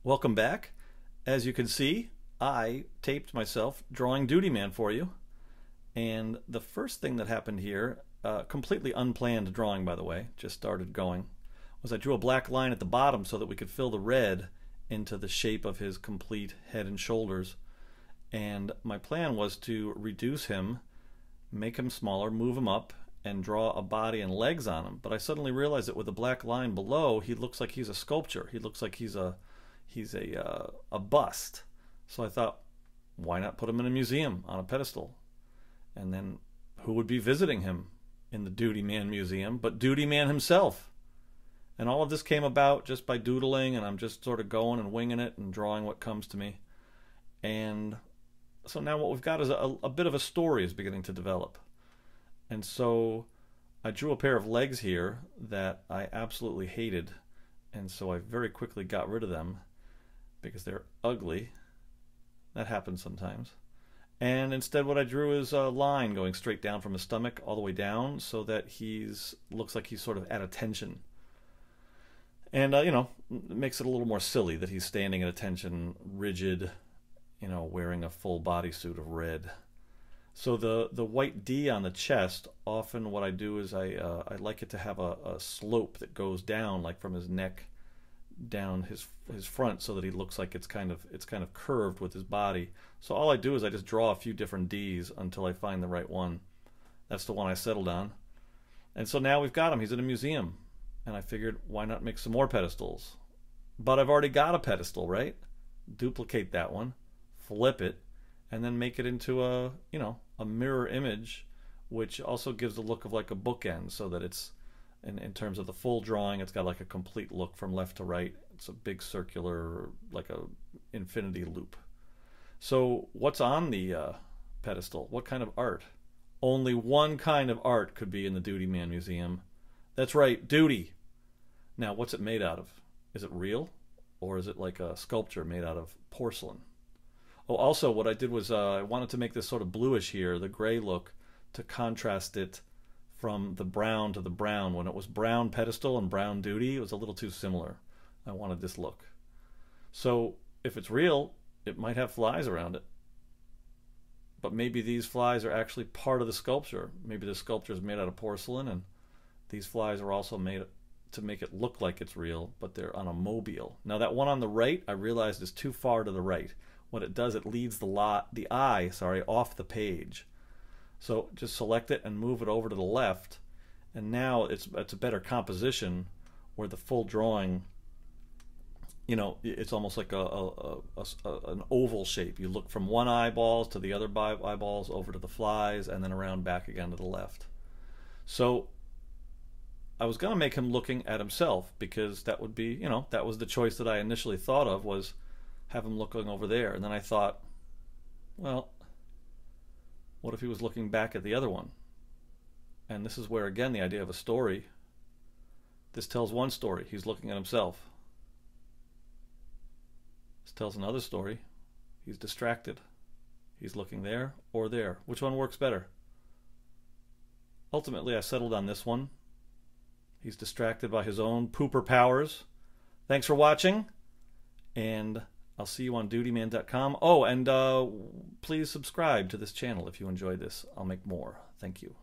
Welcome back. As you can see, I taped myself drawing Duty Man for you. And the first thing that happened here, completely unplanned drawing by the way, just started going, was I drew a black line at the bottom so that we could fill the red into the shape of his complete head and shoulders. And my plan was to reduce him, make him smaller, move him up, and draw a body and legs on him. But I suddenly realized that with the black line below, he looks like he's a sculpture. He looks like he's a bust. So I thought, why not put him in a museum on a pedestal? And then who would be visiting him in the Duty Man Museum but Duty Man himself? And all of this came about just by doodling, and I'm just sort of going and winging it and drawing what comes to me. And so now what we've got is a bit of a story is beginning to develop. And so I drew a pair of legs here that I absolutely hated, and so I very quickly got rid of them because they're ugly. That happens sometimes. And instead what I drew is a line going straight down from his stomach all the way down so that looks like he's sort of at attention. And, it makes it a little more silly that he's standing at attention, rigid, wearing a full bodysuit of red. So the white D on the chest, often what I do is I like it to have a slope that goes down, like from his neck down his front, so that he looks like it's kind of curved with his body. So all I do is I just draw a few different D's until I find the right one. That's the one I settled on. And so now we've got him. He's in a museum. And I figured, why not make some more pedestals? But I've already got a pedestal, right? Duplicate that one, flip it, and then make it into a mirror image, which also gives the look of like a bookend, so that it's, in terms of the full drawing, it's got like a complete look from left to right. It's a big circular, like a infinity loop. So what's on the pedestal? What kind of art? Only one kind of art could be in the Duty Man Museum. That's right, duty. Now, what's it made out of? Is it real? Or is it like a sculpture made out of porcelain? Oh, also what I did was I wanted to make this sort of bluish here, the gray look, to contrast it from the brown to the brown. When it was brown pedestal and brown duty, it was a little too similar. I wanted this look. So if it's real, it might have flies around it. But maybe these flies are actually part of the sculpture. Maybe the sculpture is made out of porcelain, and these flies are also made to make it look like it's real, but they're on a mobile. Now that one on the right, I realized is too far to the right. What it does, it leads the eye off the page. So just select it and move it over to the left, and now it's a better composition where the full drawing, it's almost like an oval shape. You look from one eyeball to the other eyeballs, over to the flies, and then around back again to the left. So I was going to make him looking at himself, because that would be, that was the choice that I initially thought of, was have him looking over there. And then I thought, well, what if he was looking back at the other one? And this is where, again, the idea of a story. This tells one story. He's looking at himself. This tells another story. He's distracted. He's looking there or there. Which one works better? Ultimately, I settled on this one. He's distracted by his own pooper powers. Thanks for watching, and I'll see you on dutyman.com. Oh, and please subscribe to this channel if you enjoyed this. I'll make more. Thank you.